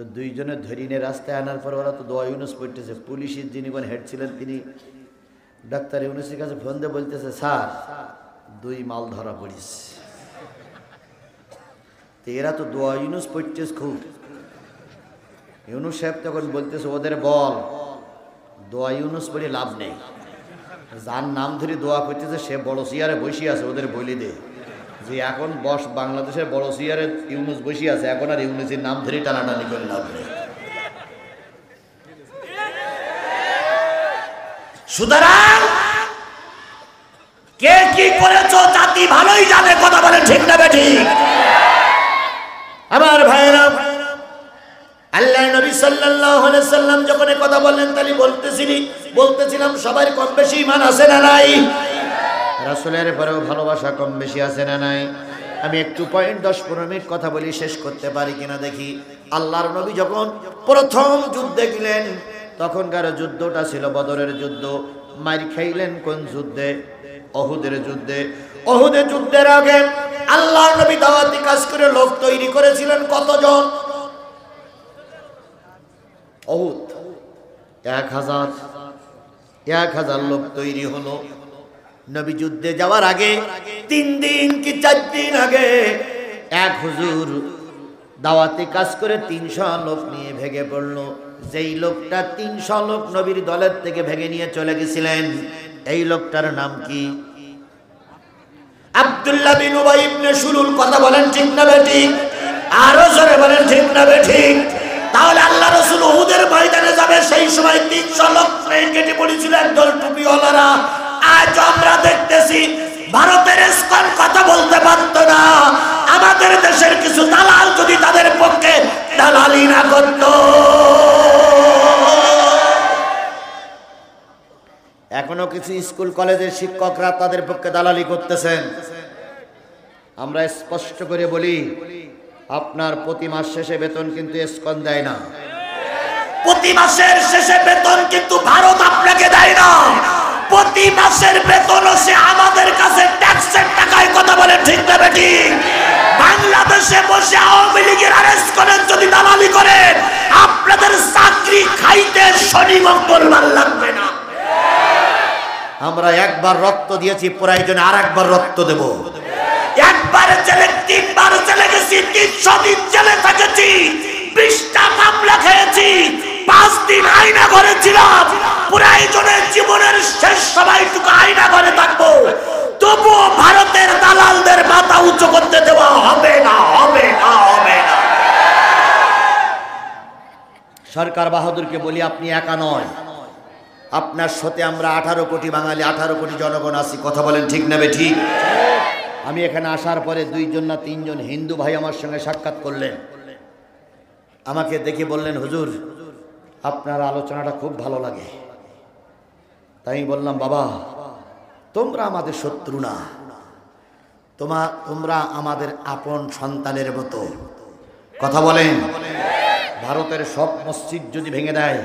তো দুইজনে ধরিনে রাস্তায় আনার পর ওরা তো দোয়া ইউনুস পড়তেছে। পুলিশের যিনি কোন হেড ছিলেন তিনি ডাক্তার ইউনুসের কাছে ফোন দিয়ে বলতেছে, স্যার 2 মাল ধরা পড়িস। তো এরা তো দোয়া ইউনুস পড়তেছে খুব। ইউনুস সাহেব তখন বলতেছে, ওদের বল দোয়া ইউনুস পড়ে লাভ নেই, যার নাম ধরে দোয়া করতেছে সে বড় চেয়ারে বসে আছে, ওদের বলি দে যে এখন বস বাংলাদেশের বড় চেয়ারে ইউনুস বসে আছে, এখন আর ইউনুসের নাম ধরে টানাটানি করে লাভ নেই। সুতরাং কে কি করেছো জাতি ভালোই জানে, কথা বলে ঠিক না বেঠিক? আমার ভাইরা, আল্লাহ নবী সাল্লাল্লাহু আলাইহি সাল্লাম যখন কথা বললেন তাহলে বলতেছিলাম সবার কম বেশি ঈমান আছে না নাই? রাসূলের পরেও ভালোবাসা কম বেশি আছে না নাই? আমি একটু পয়েন্ট 10-15 মিনিট কথা বলি, শেষ করতে পারি কিনা দেখি। আল্লাহর নবী যখন প্রথম যুদ্ধে গেলেন, তখনকার যুদ্ধটা ছিল বদরের যুদ্ধ। মার খাইলেন কোন যুদ্ধে? অহুদের যুদ্ধে। অহুদের যুদ্ধের আগে আল্লাহর নবী দাওয়াতি কাজ করে লোক তৈরি করেছিলেন কতজন? অহুদ 1000 লোক তৈরি হলো। নবী যুদ্ধে যাওয়ার আগে 3 দিন কি 4 দিন আগে এক হুজুর দাওয়াতি কাজ করে 300 লোক নিয়ে ভেগে পড়লো। যেই লোকটা 300 লোক নবীর দলের থেকে ভেগে নিয়ে চলে গেছিলেন, এই লোকটার নাম কি? আব্দুল্লাহ বিন উবাই ইবনে সুলুল। কথা বলেন ঠিক না বেঠিক? আরো জোরে বলেন ঠিক না বেঠিক? তাহলে আল্লাহ রাসূল উহুদের ময়দানে যাবে, সেই সময় 300 লোক কেটে পড়েছিল একদল টুপিওয়ালারা। আজ আমরা দেখতেছি ভারতের ইসকন কথা বলতে পারত না, আমাদের দেশের কিছু দালাল যদি তাদের পক্ষে দালালি না করত। এখনো কিছু স্কুল কলেজের শিক্ষকরা তাদের পক্ষে দালালি করতেছেন। আমরা স্পষ্ট করে বলি, আপনার প্রতি মাস শেষে বেতন কিন্তু ইসকন দেয় না। প্রতি মাসের শেষে বেতন কিন্তু ভারত আপনাকে দেয় না। প্রতি মাসের বেতন সে আমাদের কাছে ট্যাক্সের টাকায়। কথা বলে ঠিক না বেঠিক? বাংলাদেশে বসে আওয়ামী লীগের আর ইসকনের যদি দালালি করেন, আপনাদের চাকরি খাইতে শনি মঙ্গলবার লাগবে না। আমরা একবার রক্ত দিয়েছি, প্রয়োজনে আরেকবার রক্ত দেব। একবার জেলে 3 বার জেলে গেছি, 300 দিন জেলে থেকেছি, 20টা মামলা খেয়েছি, 5 দিন আয়না ঘরে ছিলাম। প্রয়োজনে জীবনের শেষ সময়টুকু আয়না ঘরে থাকবো, তবুও ভারতের দালালদের মাথা উঁচু করতে দেওয়া হবে না, হবে না, হবে না। সরকার বাহাদুরকে বলি, আপনি একা নয়, আপনার সাথে আমরা 18 কোটি বাঙালি, 18 কোটি জনগণ আছি। কথা বলেন ঠিক না বেঠিক? আমি এখানে আসার পরে 2জন না 3জন হিন্দু ভাই আমার সঙ্গে সাক্ষাৎ করলেন। আমাকে দেখে বললেন, হুজুর আপনার আলোচনাটা খুব ভালো লাগে। তাই আমি বললাম, বাবা তোমরা আমাদের শত্রু না, তোমরা আমাদের আপন সন্তানের মতো। কথা বলেন। ভারতের সব মসজিদ যদি ভেঙে দেয়,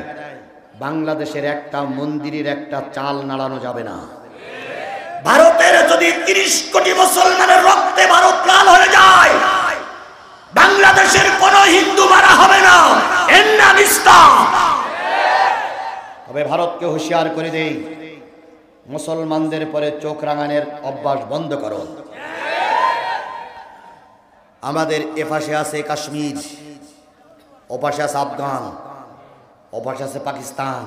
বাংলাদেশের একটা মন্দিরের একটা চাল নাড়ানো যাবে না। ভারতের যদি 30 কোটি মুসলমানের রক্তে ভারত লাল হয়ে যায়, বাংলাদেশের কোন হিন্দু মারা হবে না। এর নাম ইসলাম। তবে ভারতকে হুঁশিয়ার করে দেই, মুসলমানদের পরে চোখ রাঙানোর অভ্যাস বন্ধ করো। আমাদের এপাশে আছে কাশ্মীর, ওপাশে আছে আফগান, ওপাশে আছে পাকিস্তান,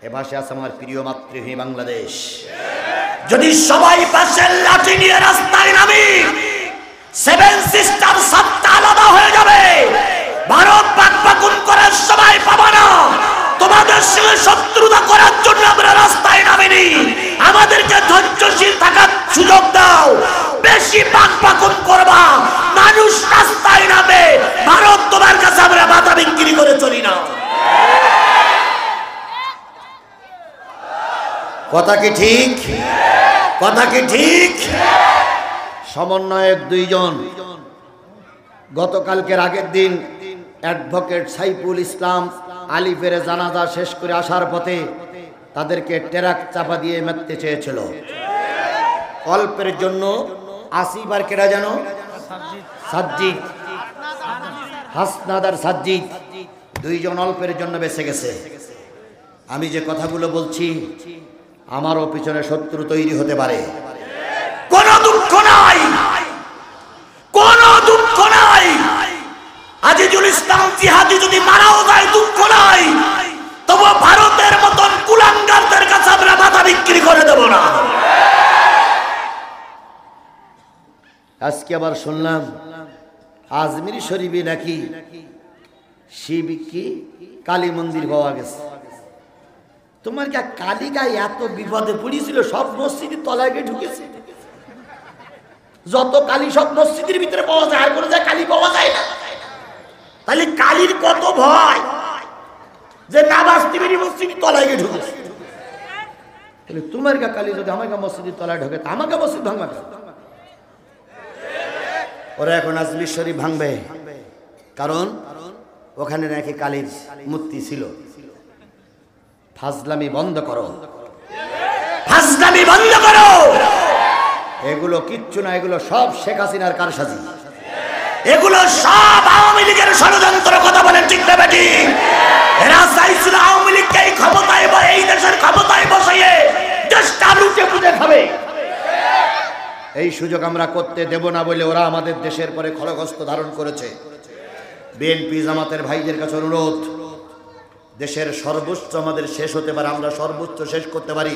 এপাশে আছে আমার প্রিয় মাতৃভূমি বাংলাদেশ। যদি সবাই পাশের লাঠি নিয়ে রাস্তায় নামি, 7 সিস্টার 7টা আলাদা হয়ে যাবে। ভারত পাকপাকুন করার সময় পাবা না। তোমাদের সঙ্গে শত্রুতা করার জন্য আমরা রাস্তায় নামিনি। আমাদেরকে ধৈর্যশীল থাকার সুযোগ দাও। বেশি পাকপাকুন করবা, মানুষ রাস্তায় নামে। ভারত তোমার কাছে আমরা মাথা বিক্রি করে চলি না। কথা কি ঠিক? কথা কি ঠিক? সমন্বয়ক 2 জন গতকালকের আগের দিন অ্যাডভোকেট সাইফুল ইসলাম আলিফের জানাজা শেষ করে আসার পথে তাদেরকে ট্রাক চাপা দিয়ে মারতে চেয়েছিল। অল্পের জন্য 80 বার কেটে যেন সাজ্জিদ হাসনাদ আর সাজ্জিদ দুইজন অল্পের জন্য বেঁচে গেছে। আমি যে কথাগুলো বলছি আমারও পিছনে শত্রু তৈরি হতে পারে, কোনো দুঃখ নাই, কোনো দুঃখ নাই। আজিজুল ইসলাম জিহাদি যদি মারাও যায় দুঃখ নাই, তবু ভারতের মতন কুলাঙ্গারদের কাছে আমরা মাথা বিক্রি করে দেব না। আজকে আবার শুনলাম আজমির শরীফে নাকি শিব কি কালী মন্দির পাওয়া গেছে। তোমার কি কালীগায় এত বিপদে পড়েছিল? সব মসজিদের তলায় গিয়ে ঢুকেছে। যত কালী সব মসজিদের ভিতরে পাওয়া যায়, আর কোনো জায়গায় কালী পাওয়া যায় না। তাহলে কালীর কত ভয় যে না বাঁচতে পেরে মসজিদের তলায় গিয়ে ঢুকেছে। তাহলে তোমার গা কালী যদি আমাকে মসজিদের তলায় ঢোকে তা আমাকে মসজিদ ভাঙবা। ওরা এখন আজমির শরীফ ভাঙবে, কারণ ওখানে নাকি কালীর মূর্তি ছিল। ফাজলামি বন্ধ করো, ফাজলামি বন্ধ করো। এগুলো কিচ্ছু না, এগুলো সব শেখ হাসিনার কারসাজি, এগুলো সব আওয়ামী লীগের ষড়যন্ত্র। কথা বলেন ঠিক না বেটি? এরা চাইছিল আওয়ামী লীগকে এই ক্ষমতায় বা এই দেশের ক্ষমতায় বসিয়ে দেশটা লুটে পুটে খাবে। এই সুযোগ আমরা করতে দেব না বলে ওরা আমাদের দেশের পরে খড়গস্ত ধারণ করেছে। বিএনপি জামাতের ভাইদের কাছে অনুরোধ, দেশের সর্বোচ্চ আমাদের শেষ হতে পারে, আমরা সর্বোচ্চ শেষ করতে পারি,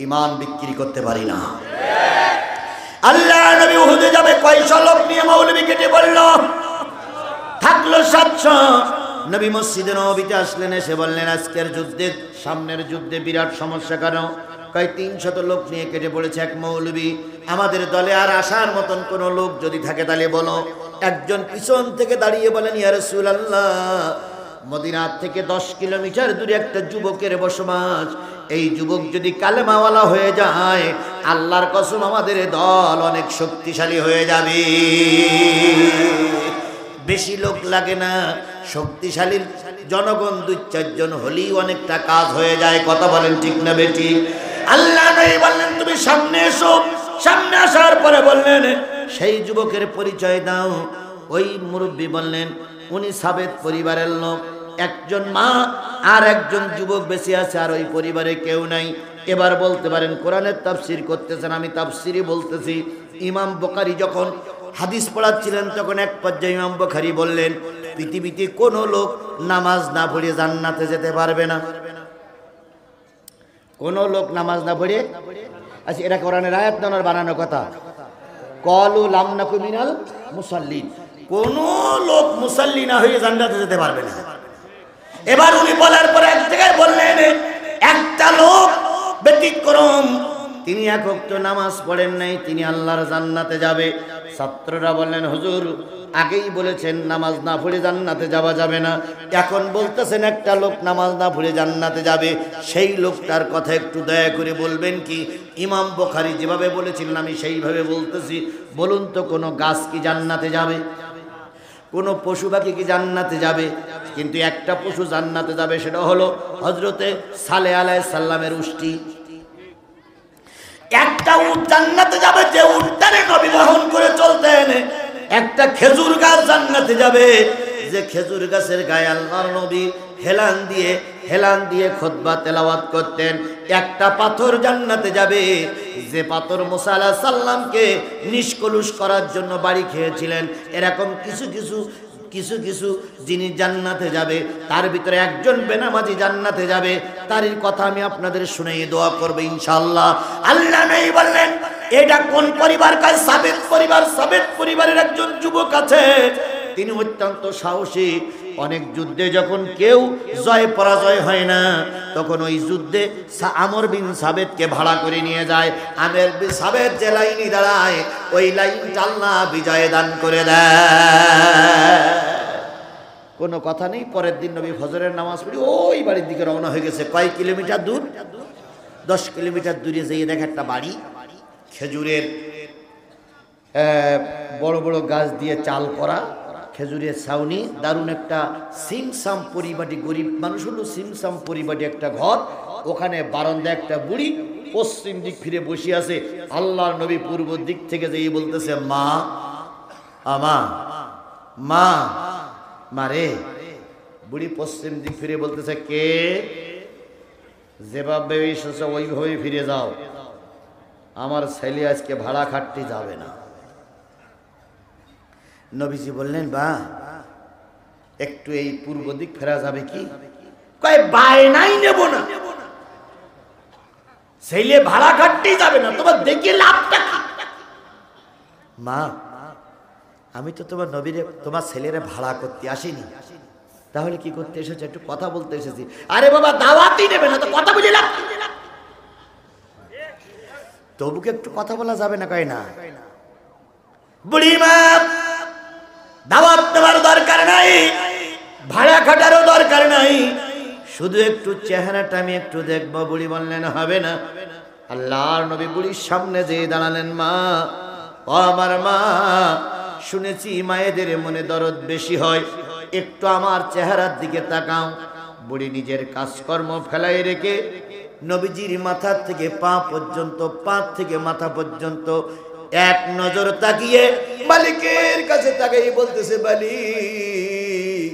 ঈমান বিক্রি করতে পারি না। আল্লাহ নবী উহুদে যাবে কয়শো লোক নিয়ে মৌলবী কেটে বলল, থাকলো 700। নবী মসজিদে নববীতে আসলেন, এসে বললেন আজকের যুদ্ধে, সামনের যুদ্ধে বিরাট সমস্যা। কেন? কয় 300 লোক নিয়ে কেটে পড়েছে এক মৌলবী। আমাদের দলে আর আসার মতন কোন লোক যদি থাকে তাহলে বলো। একজন পিছন থেকে দাঁড়িয়ে বলেন, ইয়া রাসূলুল্লাহ, মদিনা থেকে 10 কিলোমিটার দূরে একটা যুবকের বসবাস। এই যুবক যদি কালেমাওয়ালা হয়ে যায়, আল্লাহর কসম আমাদের দল অনেক শক্তিশালী হয়ে যাবে। বেশি লোক লাগে না, শক্তিশালী জনগণ 2-4 জন হলেই অনেকটা কাজ হয়ে যায়। কথা বলেন ঠিক না বেটি? আল্লাহ নবী বললেন তুমি সামনে এসো। সামনে আসার পরে বললেন সেই যুবকের পরিচয় দাও। ওই মুরব্বী বললেন উনি সাবেত পরিবারের লোক, একজন মা আর একজন যুবক বেঁচে আছে, আর ওই পরিবারে কেউ নাই। এবার বলতে পারেন কোরআনের তাফসীর করতেছেন, আমি তাফসীরই বলতেছি। ইমাম বুখারী যখন হাদিস পড়াচ্ছিলেন তখন এক পর্যায়ে ইমাম বুখারী বললেন পৃথিবীতে কোনো লোক নামাজ না পড়ে জান্নাতে যেতে পারবে না। কোন লোক নামাজ না পড়ে, আচ্ছা এটা কোরআনের আয়াত না বানানো কথা? ক্বালু লাম নাকু মিনাল মুসাল্লিন, কোন লোক মুসাল্লি না হয়ে জান্নাতে যেতে পারবে না। এবার উনি বলার পর এক জায়গায় বললেন একটা লোক ব্যতিক্রম, তিনি এক ওয়াক্ত নামাজ পড়েন নাই, তিনি আল্লাহর জান্নাতে যাবে। ছাত্ররা বললেন হুজুর আগেই বলেছেন নামাজ না পড়ে জান্নাতে যাওয়া যাবে না, এখন বলতেছেন একটা লোক নামাজ না পড়ে জান্নাতে যাবে। সেই লোকটার কথা একটু দয়া করে বলবেন কি? ইমাম বুখারী যেভাবে বলেছিলেন আমি সেইভাবে বলতেছি। বলুন তো কোনো গাছ কি জান্নাতে যাবে? কোনো পশু পাখি কি জান্নাতে যাবে? কিন্তু একটা পশু জান্নাতে যাবে, সেটা হলো হযরতে সালেহ আলাইহিস সালামের উষ্টী। একটা উট জান্নাতে যাবে যে উটটারে নবী বহন করে চলতেন। একটা খেজুর গাছ জান্নাতে যাবে যে খেজুর গাছের গায়ে আল্লাহর নবী হেলান দিয়ে খুতবা তেলাওয়াত করতেন। একটা পাথর জান্নাতে যাবে যে পাথর মুসা আলাইহিস সালামকে নিষ্কলুষ করার জন্য বাড়ি খেয়েছিলেন। এরকম কিছু কিছু যিনি জান্নাতে যাবে, তার ভিতরে একজন বেনামাজি জান্নাতে যাবে। তারই কথা আমি আপনাদের শুনিয়ে দোয়া করব ইনশাআল্লাহ। আল্লাহ নবী বললেন এটা কোন পরিবার? কাজ সাবেত পরিবার। সাবেত পরিবারের একজন যুবক আছে, তিনি অত্যন্ত সাহসী। অনেক যুদ্ধে যখন কেউ জয় পরাজয় হয় না, তখন ওই যুদ্ধে আমর বিন সাবেতকে ভাড়া করে নিয়ে যায়। আমর বিন সাবেত যে লাইনে দাঁড়ায়, ওই লাইনটা আল্লাহ বিজয় দান করে দেয়। কোনো কথা নেই। পরের দিন নবী ফজরের নামাজ পড়ে ওই বাড়ির দিকে রওনা হয়ে গেছে। কয় কিলোমিটার দূর? 10 কিলোমিটার দূরে যেয়ে দেখে একটা বাড়ি, খেজুরের বড় বড় গাছ দিয়ে চাল করা, খেজুরের ছাউনি, দারুণ একটা সিমসাম পরিবাটি, গরিব মানুষ হলো সিমসাম পরিবাটি একটা ঘর। ওখানে বারান্দা একটা বুড়ি পশ্চিম দিক ফিরে বসে আছে। আল্লাহর নবী পূর্ব দিক থেকে যেই বলতেছে মা আমা মা, মারে বুড়ি পশ্চিম দিক ফিরে বলতেছে, কে? যেভাবে এসেছে ওইভাবেই ফিরে যাও, আমার ছেলে আজকে ভাড়া খাটতে যাবে না। নবীজি বললেন, বা একটু এই পূর্ব দিক ফেরা যাবে কি? কয় বায়নাই নেব না, ছেলে ভাড়া খাটতেই যাবে না, তোমার দেখি লাভটা কি? মা, আমি তো তোমার নবীরে তোমার ছেলেরে ভাড়া করতে আসিনি, তাহলে কি করতে এসেছে? একটু কথা বলতে এসেছি। আরে বাবা, দাওয়াতই নেবে না তো কথা বুঝে লাভ? তবুকে একটু কথা বলা যাবে না? কয় না। বুড়িমা, দাওয়াত দেওয়ার দরকার নাই, ভাড়া খাটারও দরকার নাই, শুধু একটু চেহারাটা আমি একটু দেখবো। বুড়ি বললেন, হবে না। আল্লাহর নবী বুড়ির সামনে যেয়ে দাঁড়ালেন। মা, ও আমার মা, শুনেছি মায়েদের মনে দরদ বেশি হয়, একটু আমার চেহারার দিকে তাকাও। বুড়ি নিজের কাজকর্ম ফেলাই রেখে নবীজির মাথা থেকে পা পর্যন্ত, পা থেকে মাথা পর্যন্ত এক নজর তাকিয়ে মালিকের কাছে তাকিয়ে বলতেছে, মালিক,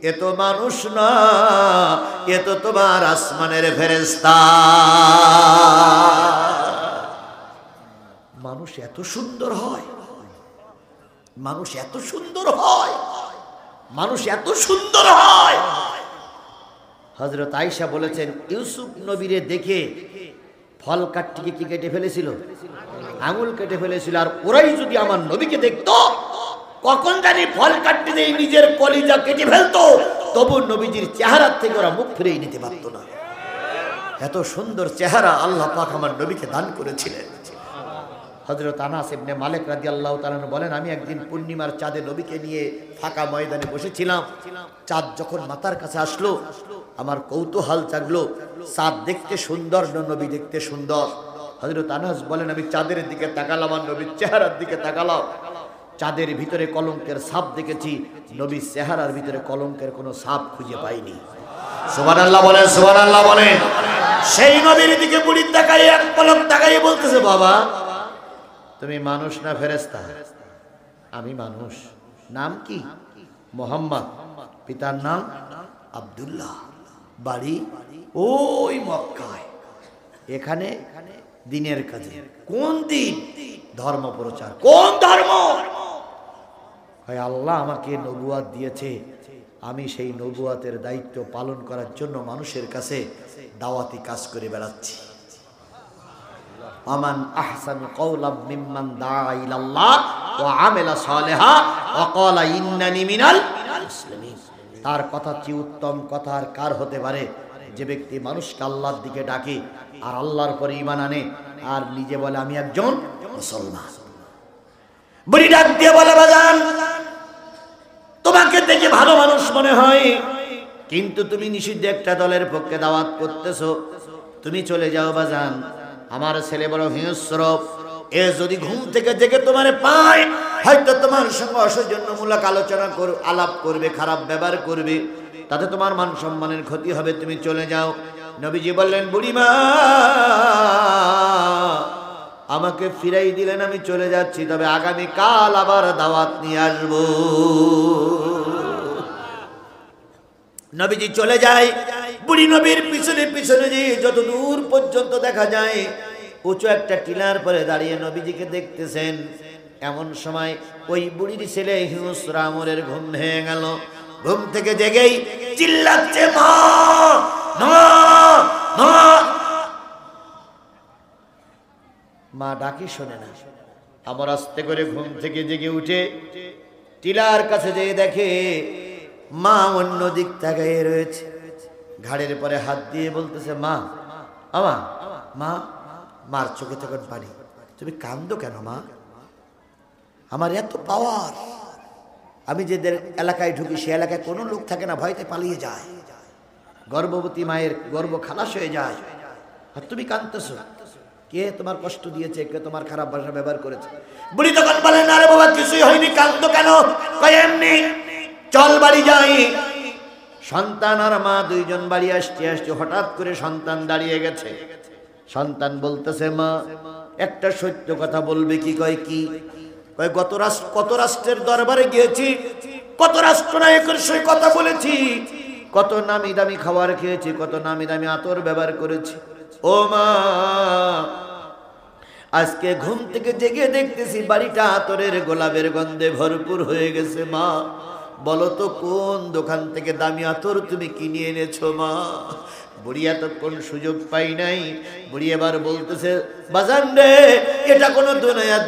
এ তো মানুষ না, এ তো তোমার আসমানের ফেরেশতা। মানুষ এত সুন্দর হয়, মানুষ এত সুন্দর হয়, মানুষ এত সুন্দর হয়। হযরত আয়েশা বলেছেন, ইউসুফ নবীরে দেখে ফল কাঠটিকে কি কেটে ফেলেছিল? আঙুল কেটে ফেলেছিল। আর ওরাই যদি আমার নবীকে দেখতো, কখন জানি ফল কাটতে দিয়ে নিজের কলিজা কেটে ফেলতো, তবু নবীজির চেহারা থেকে ওরা মুখ ফিরিয়ে নিতে পারতো না। এত সুন্দর চেহারা আল্লাহ পাক আমার নবীকে দান করেছিলেন। হযরত আনাস ইবনে মালিক রাদিয়াল্লাহু তাআলা বলেন, আমি একদিন পূর্ণিমার চাঁদে নবীকে নিয়ে ফাঁকা ময়দানে বসেছিলাম। চাঁদ যখন মাথার কাছে আসলো, আমার কৌতূহল জাগলো, চাঁদ দেখতে সুন্দর না নবী দেখতে সুন্দর? হযরত আনাস বলেন, আমি চাঁদের দিকে তাকালাম, আর নবীর চেহারার দিকে তাকালাম। চাঁদের ভিতরে কলঙ্কের ছাপ দেখেছি, নবীর চেহারার ভিতরে কলঙ্কের কোনো ছাপ খুঁজে পাইনি। সুবহানাল্লাহ বলেন, সুবহানাল্লাহ বলেন। সেই নবীর দিকে বুড়ি তাকাই, এক পলক তাকাই বলতেছে, বাবা, তুমি মানুষ না ফেরেশতা? আমি মানুষ। নাম কি? মোহাম্মদ। পিতার নাম আব্দুল্লাহ। বাড়ি ওই মক্কায়। এখানে দিনের কাজে। কোন দিন? ধর্ম প্রচার। কোন ধর্ম? হয় আল্লাহ আমাকে নবুয়াত দিয়েছে, আমি সেই নবুয়াতের দায়িত্ব পালন করার জন্য মানুষের কাছে দাওয়াতি কাজ করে বেড়াচ্ছি। আমান আহসানু কওলাম মিম্মান দাআ ইলাল্লাহ ওয়া আমিলা সালিহা ওয়া ক্বালা ইন্নানি মিনাল মুসলিমিন। তার কথা চেয়ে উত্তম কথা আর কার হতে পারে? যে ব্যক্তি মানুষকে আল্লাহর দিকে ডাকে আর আল্লাহর পরে ঈমান আনে আর নিজে বলে আমি একজন মুসলমান। বুড়ি ডাক দিয়ে বলে, বাজান, তোমাকে দেখে ভালো মানুষ মনে হয়, কিন্তু তুমি নিষিদ্ধ একটা দলের পক্ষে দাওয়াত করতেছো, তুমি চলে যাও বাজান। আমার ছেলে বড় হিংস্র, এ যদি ঘুম থেকে জেগে তোমারে পায়, হয়তো তোমার সঙ্গে অসৌজন্যমূলক আলোচনা আলাপ করবে, খারাপ ব্যবহার করবে, তাতে তোমার মান সম্মানের ক্ষতি হবে, তুমি চলে যাও। নবীজি বললেন, বুড়িমা, আমাকে ফিরাই দিলেন, আমি চলে যাচ্ছি, তবে আগামী কাল আবার দাওয়াত নিয়ে আসবো। নবীজি চলে যায়। বুড়ি নবীর পিছনে পিছনে যে যত দূর পর্যন্ত দেখা যায়, উঁচু একটা টিলার পরে দাঁড়িয়ে নবীজিকে দেখতেছেন। এমন সময় ওই বুড়ির ছেলে হিংস্র আমরের ঘুম ভেঙে গেল। ঘুম থেকে জেগেই চিল্লাচ্ছে, মা, মা, মা। মা ডাকি শোনে না। আমার আস্তে করে ঘুম থেকে জেগে উঠে টিলার কাছে যেয়ে দেখে মা অন্য দিক তাকাইয়ে রয়েছে। ঘাড়ের পরে হাত দিয়ে বলতেছে, মা, আমা, মা। মার চোখে তখন পানি। তুমি কান্দো কেন মা? আমার এত পাওয়ার, আমি যেদের এলাকায় ঢুকি সে এলাকায় কোনো লোক থাকে না, ভয়তে পালিয়ে যায়, গর্ভবতী মায়ের গর্ভ খালাস হয়ে যায়, আর তুমি কাঁদতেছো। কে তোমার কষ্ট দিয়েছে? কে তোমার খারাপ ভাষা ব্যবহার করেছে? বুড়ি তখন বলেন, আরে বাবা, কিছুই হয়নি, কাঁদতো কেন? কয় এমনি, চল বাড়ি যাই। সন্তান আর মা দুইজন বাড়ি আসতে আসতে হঠাৎ করে সন্তান দাঁড়িয়ে গেছে। সন্তান বলতেছে, মা, একটা সত্য কথা বলবে কি? কয় কি? কয় কত রাষ্ট্রের দরবারে গিয়েছি, কত রাষ্ট্রনায়কের সঙ্গে কথা বলেছি, কত নামি দামি খাবার খেয়েছি, কত নামি দামি আতর ব্যবহার করেছি। ও মা, আজকে ঘুম থেকে জেগে দেখতেছি বাড়িটা আতরের গোলাপের গন্ধে ভরপুর হয়ে গেছে। মা বলো তো কোন দোকান থেকে দামি আতর তুমি কিনে এনেছো মা? বুড়ি এতক্ষণ সুযোগ পাই নাই। বুড়ি এবার বলতেছে, বাজান রে, এটা কোনো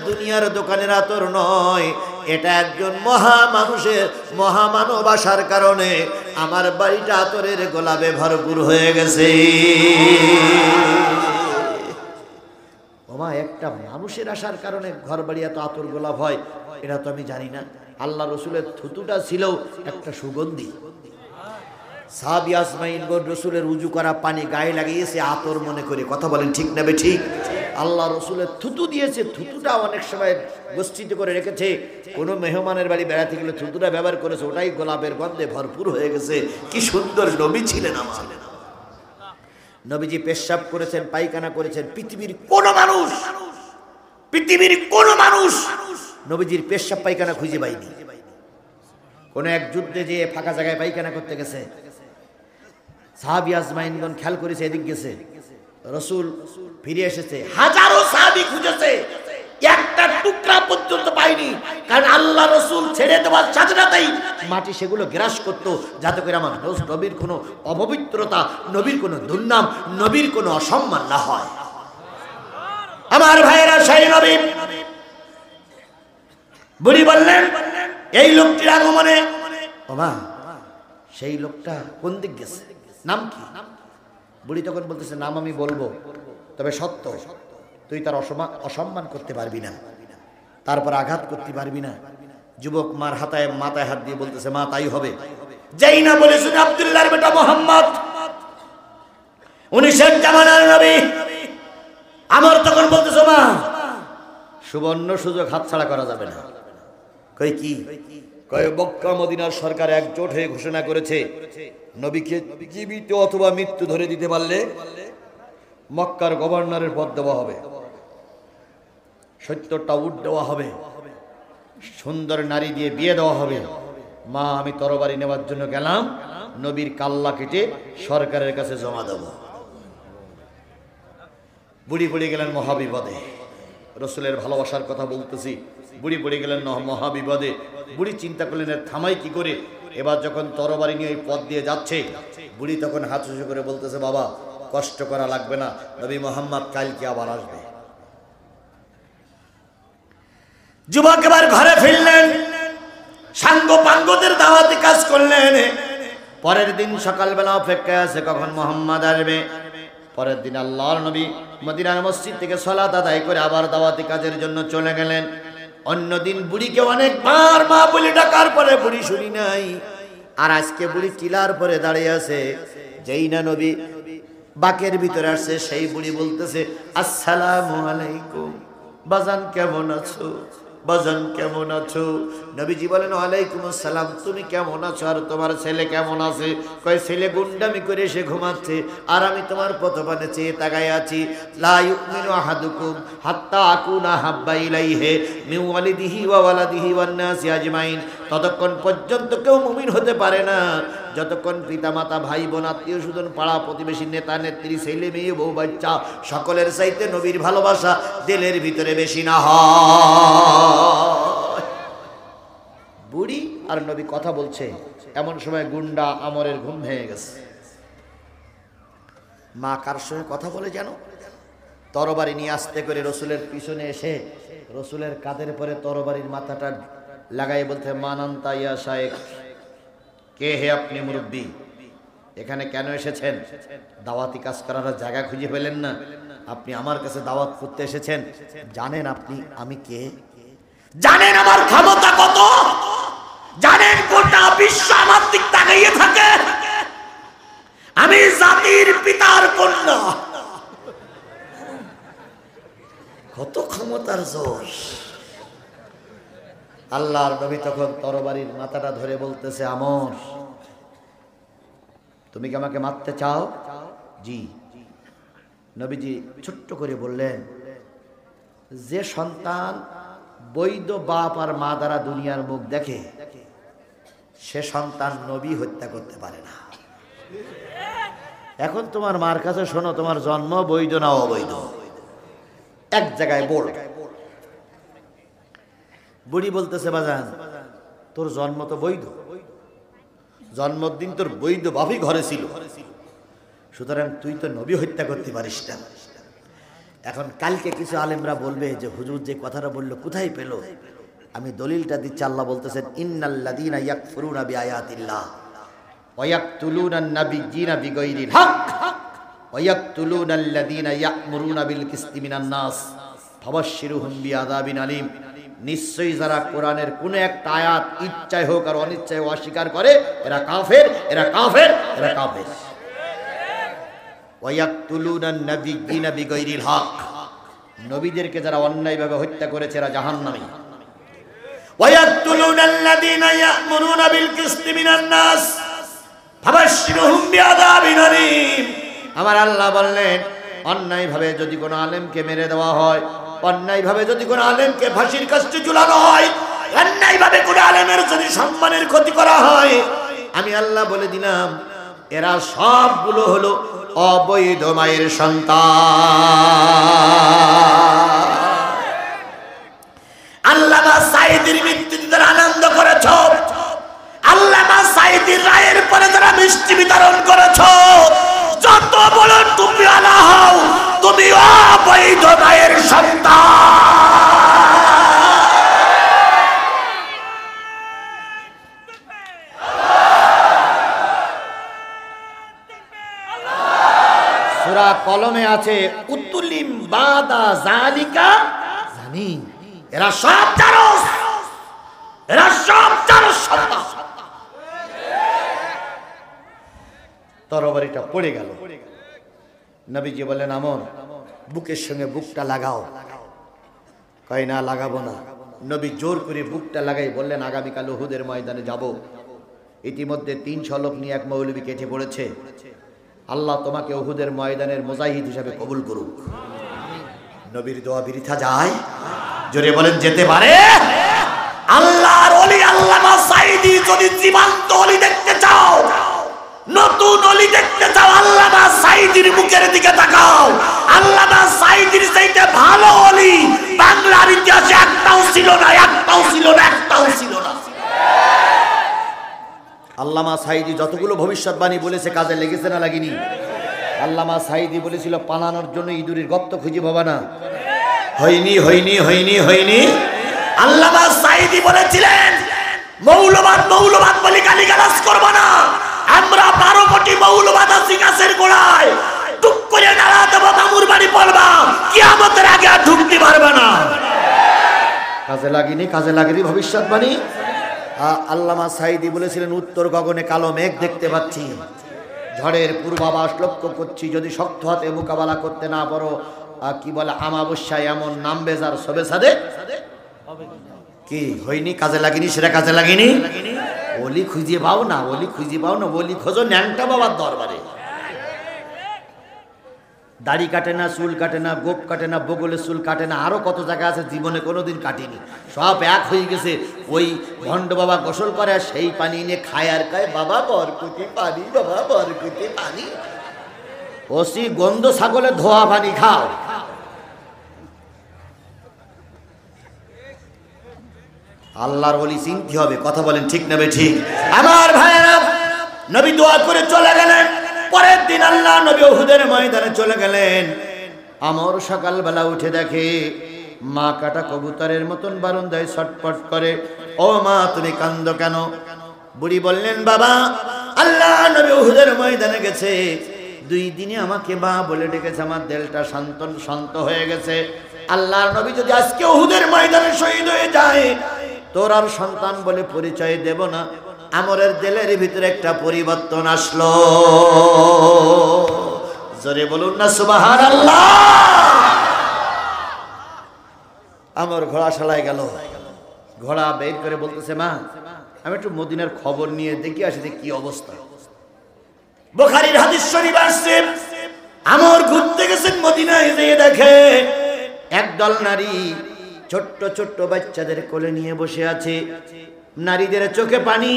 দুনিয়ার দোকানের আতর নয়, এটা একজন মহা মানুষের মহামানব আসার কারণে আমার বাড়িটা আতরের গোলাপে ভরপুর হয়ে গেছে। ওমা, একটা মানুষের আসার কারণে ঘর বাড়ি এত আতর গোলাপ হয়, এটা তো আমি জানি না। আল্লাহ রসুলের থুতুটা ছিল একটা সুগন্ধি। সাহাবী আজমাইন রসুলের উজু করা পানি গায়ে লাগিয়েছে আতর মনে করে। কথা বলেন ঠিক না ঠিক? আল্লাহ রসুলের থুতু দিয়েছে, থুতুটা অনেক সময় গোষ্ঠীতে করে রেখেছে। কোনো মেহমানের বাড়ি বেড়াতে গেলে থুতুটা ব্যবহার করেছে, ওটাই গোলাপের গন্ধে ভরপুর হয়ে গেছে। কি সুন্দর নবী ছিলেন আমার। নবীজি পেশাব করেছেন, পায়খানা করেছেন, পৃথিবীর কোন মানুষ নবীজির পেশাব পায়খানা খুঁজে পায়নি। কোন এক যুদ্ধে যে ফাঁকা জায়গায় পায়খানা করতে গেছে, সাহাবী আজমাইনগণ খেয়াল করেছে এদিক গেছে, রসুল ফিরে এসেছে, হাজারো সাহাবী খুঁজেছে, একটা টুকরা পর্যন্ত পায়নি। কারণ আল্লাহ রসুল ছেড়ে দেওয়ার সাথে সাথেই মাটি সেগুলো গ্রাস করতো, যাতে করে আমার নবীর কোনো অপবিত্রতা, নবীর কোনো দুর্নাম, নবীর কোনো অসম্মান না হয়। আমার ভাইয়েরা, সেই নবী। বুড়ি বললেন, এই লোকটির আগমনে, ওমা সেই লোকটা কোন দিক গেছে, নাম কি? বুড়ি তখন বলতেছে, নাম আমি বলবো, তবে সত্য, তুই তার অসম্মান করতে পারবি না, তারপর আঘাত করতে পারবি না। যুবক মার মাথায় হাত দিয়ে বলতেছে, মা তাই হবে। যেই না বলেছেন আব্দুল্লাহর বেটা মুহাম্মদ, উনি শেখ জামানার নবী। আমার তখন বলতেছে, মা সুবর্ণ সুযোগ হাতছাড়া করা যাবে না। কই কি? কয় মক্কা মদিনার সরকার একজোট হয়ে ঘোষণা করেছে, নবীকে জীবিত অথবা মৃত্যু ধরে দিতে পারলে মক্কার গভর্নরের পদ দেওয়া হবে, ৭০টা উট দেওয়া হবে, সুন্দর নারী দিয়ে বিয়ে দেওয়া হবে। মা আমি তরবারি নেওয়ার জন্য গেলাম, নবীর কাল্লা কেটে সরকারের কাছে জমা দেব। বুড়ি পড়ে গেলেন মহাবিপদে। রসুলের ভালোবাসার কথা বলতেছি, বুড়ি পড়ে গেলেন মহাবিপদে। বুড়ি চিন্তা করলেন থামাই কি করে। এবার যখন তরবারি নিয়ে ওই পথ দিয়ে যাচ্ছে, বুড়ি তখন হাত উঁচু করে বলতেছে, বাবা কষ্ট করা লাগবে না, নবী মোহাম্মদ কালকে আবার আসবে। যুবক এবার ঘরে ফিরলেন, সাঙ্গ পাঙ্গদের দাওয়াতি কাজ করলেন। পরের দিন সকালবেলা অপেক্ষায় আছে কখন মোহাম্মদ আসবে। পরের দিন আল্লাহর নবী মদিনার মসজিদ থেকে সালাত আদায় করে আবার দাওয়াতি কাজের জন্য চলে গেলেন। অন্যদিন বুড়িকে অনেকবার মা বলে ডাকার পরে বুড়ি শুনি নাই, আর আজকে বুড়ি টিলার পরে দাঁড়িয়ে আছে। যেই না নবী বাকের ভিতরে আসছে, সেই বুড়ি বলতেছে, আসসালামু আলাইকুম, বাজান কেমন আছো? বাজান কেমন আছো? নবীজি বলেন, ওয়ালাইকুম আসসালাম, তুমি কেমন আছো? আর তোমার ছেলে কেমন আছে? কয় ছেলে গুন্ডামি করে এসে ঘুমাচ্ছে, আর আমি তোমার পথপানে চেয়ে তাকায় আছি। লা ইউমিনু আহাদুকুম হাত্তা আকুনা হাব্বা ইলাইহি মিন ওয়ালিদিহি ওয়া ওয়ালাদিহি ওয়ান নাসি আজমাইন। ততক্ষণ পর্যন্ত কেউ মুমিন হতে পারে না যতক্ষণ পিতামাতা, ভাই বোন, আত্মীয় স্বজন, পাড়া প্রতিবেশী, নেতা নেত্রী, ছেলে মেয়ে, বউ বাচ্চা সকলের চাইতে নবীর ভালোবাসা দিলের ভিতরে বেশি না হয়। বুড়ি আর নবী কথা বলছে, এমন সময় গুন্ডা আমরের ঘুম ভেঙে গেছে। মা কার সঙ্গে কথা বলে জানো? তরবারি নিয়ে আসতে করে রসুলের পিছনে এসে রসুলের কাঁধের পরে তরবারির মাথাটা লাগাই বলতে, মানান্তা ইয়া শায়েখ, কে হে আপনি মুরব্বী, এখানে কেন এসেছেন? দাওয়াতি কাজ করার জায়গা খুঁজে পেলেন না, আপনি আমার কাছে দাওয়াত করতে এসেছেন। জানেন আপনি আমি কে? জানেন আমার ক্ষমতা কত? জানেন গোটা বিশ্ব আমার দিক তাকিয়ে থাকে? আমি জাতির পিতার কন্যা। কত ক্ষমতার জোর! আল্লাহর নবী তখন তরবারির মাথাটা ধরে বলতেছে, আমর তুমি কি আমাকে মারতে চাও? জি। নবীজি ছোট্ট করে বললেন, যে সন্তান বৈধ বাপ আর মা দ্বারা দুনিয়ার মুখ দেখে, সে সন্তান নবী হত্যা করতে পারে না। এখন তোমার মার কাছে শোনো, তোমার জন্ম বৈধ না অবৈধ? এক জায়গায় বল, বুড়ি বলতেছে বাজান তোর জন্ম তো বৈধ, জন্মদিন তোর বৈধ ভাবি ঘরে ছিল, সুতরাং তুই তো নবী হত্যা করতে পারিস না। এখন কালকে কিছু আলেমরা বলবে যে হুজুর যে কথাটা বললো কোথায় পেল? আমি দলিলটা দিচ্ছি। আল্লাহ বলতেছেন ইন্নাল্লাযীনা ইয়াকফুরুনা বিআয়াতিল্লাহ ওয়া ইয়াকতুলুনান নাবিয়্যিনা বিগাইরিল হক ওয়া ইয়াকতুলুনাল্লাযীনা ইয়া'মুরুনা বিল কিসতি মিনান নাস ফাবাশশিরহুম বিআযাবিন আলীম। নিশ্চয়ই যারা কোরআনের কোন একটা আয়াত ইচ্ছায় হোক আর অনিচ্ছায় অস্বীকার করে এরা কাফের, এরা কাফের, এরা কাফের। ওয়া ইয়াকতুলুনান নাবিয়্যিনা বিগাইরিল হক, নবীদেরকে যারা অন্যায়ভাবে হত্যা করেছে এরা জাহান্নামী। ওয়া ইয়াকতুলুনাল্লাযীনা ইয়া'মুরুনা বিল কিসতি মিনান নাস ফাবাশশিরহুম বিআযাবিন আলীম। আমার আল্লাহ বললেন অন্যায়ভাবে যদি কোনো আলেমকে মেরে দেওয়া হয়, অন্যায়ভাবে যদি কোনো আলেমকে ফাঁসির কাস্টে ঝুলানো হয়, অন্যায়ভাবে কোনো আলেমের যদি সম্মানের ক্ষতি করা হয়, আমি আল্লাহ বলে দিলাম এরা সবগুলো হলো অবৈধ মায়ের সন্তান। আল্লামা সাঈদীর মৃত্যুতে যারা আনন্দ করেছ, আল্লামা সাঈদীর রায়ের পরে যারা মিষ্টি বিতরণ করেছ, যত বড় তুমি আলা হও, তুমি অবৈধ মায়ের সন্তান। সূরা কলমে আছে উতুলিম বাদা জালিকা জানিন। এরা সব জারস, এরা সব জারস সন্তান। তরবারিটা পড়ে গেল। নবীজি বললেন আমর বুকের সঙ্গে বুকটা লাগাও। কয় না লাগাবো না। নবী জোর করে বুকটা লাগাই বললেন আগামীকাল উহুদের ময়দানে যাব। ইতিমধ্যে 300 লোক নিয়ে এক মৌলবী কেটে পড়েছে। আল্লাহ তোমাকে উহুদের ময়দানের মুজাহিদ হিসেবে কবুল করুক। নবীর দোয়া বৃথা যায়? জোরে বলেন যেতে পারে। আল্লাহর ওলি আল্লামা সাঈদী যদি জীবন্ত ওলি দেখতে চাও, নতুন ওলি দেখতে চাও, আল্লামা সাঈদীর মুখের দিকে তাকাও। আল্লামা সাঈদীর চাইতে ভালো ওলি বাংলার ইতিহাসে একটাও ছিল না, একটাও ছিল না, একটাও ছিল না। আল্লামা সাঈদী যতগুলো ভবিষ্যৎবাণী বলেছে কাজে লেগেছে না লাগেনি? আল্লামা সাঈদী বলেছিল পালানোর জন্য ইঁদুরের গর্ত খুঁজে পাবা না। হয়নি, হয়নি, হয়নি, হয়নি। আল্লামা সাঈদী বলেছিলেন মৌলবাদ মৌলবাদ বলে গালিগালাজ করব না। আমরা 12 কোটি মৌলবাদ আছি গাছের গোড়ায়, টুক করে নাড়া দেব, মামুর বাড়ি পড়বা, কিয়ামতের আগে আর ঢুকতে পারবে না। কাজে লাগেনি, কাজে লাগেনি ভবিষ্যৎবাণী। আল্লামা সাঈদী বলেছিলেন উত্তর গগনে কালো মেঘ দেখতে পাচ্ছি, ঝড়ের পূর্বাভাস লক্ষ্য করছি, যদি শক্ত হাতে মোকাবেলা করতে না পারো কি বলে আমাবস্যায় এমন নামবে যার সবে সাদে কি হয়নি। কাজে লাগেনি, সেটা কাজে লাগেনি। ওলি খুঁজে পাও না, ওলি খুঁজে পাও না, ওলি খোঁজো ন্যাংটা বাবার দরবারে। দাড়ি কাটে না, চুল কাটে না, গোপ কাটে না, বগলের চুল কাটে না, আরো কত জায়গা আছে জীবনে কোনোদিন কাটেনি, সব এক হয়ে গেছে। ওই ভণ্ড বাবা গোসল করে আর সেই পানি নিয়ে খায় আর কয় বাবা বরকুতি পানি, বাবা বরকুতি পানি। ওসি গন্ধ ছাগলের ধোয়া পানি খাও। আল্লাহর ওলি চিনতে হবে। কথা বলেন ঠিক না ঠিক? আমার ভাইয়েরা, নবী দোয়া করে চলে গেলেন। পরের দিন আল্লাহ নবী উহুদের ময়দানে চলে গেলেন। আমর সকালবেলা উঠে দেখে মা কাটা কবুতরের মতন বারান্দায় ছটফট করে। ও মা তুমি কান্দো কেন? বুড়ি বললেন বাবা আল্লাহ নবী উহুদের ময়দানে গেছে, 2 দিনে আমাকে মা বলে ডেকেছে, আমার দিলটা শান্ত হয়ে গেছে। আল্লাহর নবী যদি আজকে উহুদের ময়দানে শহীদ হয়ে যায়, তোর আর সন্তান বলে পরিচয় দেব না। আমরের দিলের ভিতরে একটা পরিবর্তন আসলো। জোরে বলুন না সুবহানাল্লাহ। আমর ঘোড়া শালায় গেল। ঘোড়া বের করে বলতেছে মা আমি একটু মদিনার খবর নিয়ে দেখি আসি যে কি অবস্থা। বুখারীর হাদিস শরীফ আসছে, আমর ঘুরতে গেছেন মদিনায়, যেয়ে দেখে একদল নারী ছোট্ট ছোট্ট বাচ্চাদের কোলে নিয়ে বসে আছে। নারীদের চোখে পানি,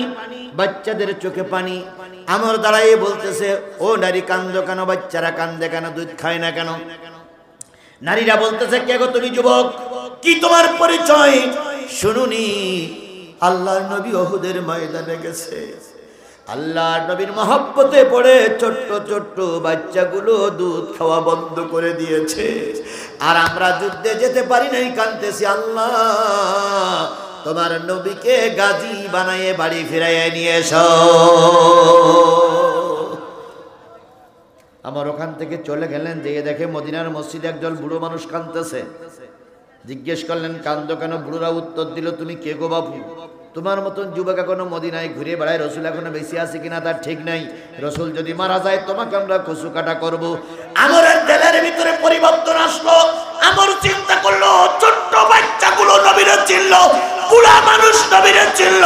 বাচ্চাদের চোখে পানি। আমর দাঁড়াই বলতেছে, ও নারী কান্দো কেন, বাচ্চারা কান্দে কেন, দুধ খায় না কেন? নারীরা বলতেছে, কে গো তুমি যুবক, কি তোমার পরিচয়? শুনুনি, আল্লাহর নবী উহুদের ময়দানে গেছে, আল্লাহর নবীর মহব্বতে পড়ে ছোট্ট ছোট্ট বাচ্চাগুলো দুধ খাওয়া বন্ধ করে দিয়েছে, আর আমরা যুদ্ধে যেতে পারি নাই, কাঁদতেছি, আল্লাহ তোমার নবীকে গাজী বানায়ে বাড়ি ফিরাইয়া নিয়ে এসো। আমার ওখান থেকে চলে গেলেন, যেয়ে দেখে মদিনার মসজিদে একজন বুড়ো মানুষ কাঁদতেছে। জিজ্ঞেস করলেন, কান্দো কেন? বুড়োরা উত্তর দিল, তুমি কে গো বাবু? তোমার মতন যুবক এখনো মদিনায় ঘুরে বেড়ায়, রসুল এখনো বেশি আছে কিনা তার ঠিক নাই, রসুল যদি মারা যায় তোমাকে আমরা কচু কাটা করবো। আমরের দিলের ভিতরে পরিবর্তন আসলো। আমর চিন্তা করলো, ছোট্ট বাচ্চাগুলো নবীরে চিনল, বুড়া মানুষ নবীরে চিনল,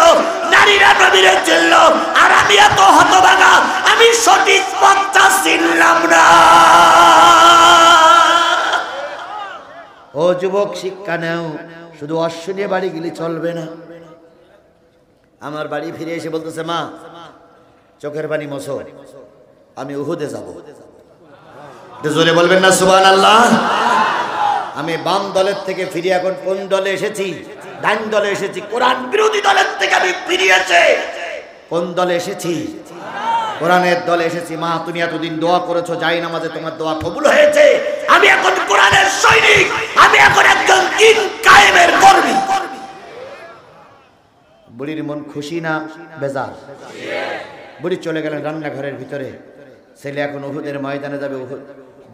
নারীরা নবীরে চিনল, আর আমি এত হতভাগা, আমি সঠিক পথটা চিনলাম না। ও যুবক, শিক্ষা নাও, শুধু অশ্ব নিয়ে বাড়ি গেলে চলবে না। আমার বাড়ি ফিরে এসে বলতেছে, মা চোখের পানি মোছো, আমি উহুদে যাব। জোরে বলবেন না সুবহানাল্লাহ। আমি বাম দলের থেকে ফিরে এখন কোন দলে এসেছি? ডান দলে এসেছি। কোরআন বিরোধী দলের থেকে আমি ফিরিয়েছে কোন দলে এসেছি? কোরআনের দলে এসেছি। মা তুমি এতদিন দোয়া করেছো, যাই নামাজে তোমার দোয়া কবুল হয়েছে, আমি এখন কোরআনের সৈনিক, আমি এখন একজন দিন কায়েমের কর্মী। বুড়ির মন খুশি না বেজার? বুড়ি চলে গেলেন রান্নাঘরের ভিতরে। ছেলে এখন উহুদের ময়দানে যাবে।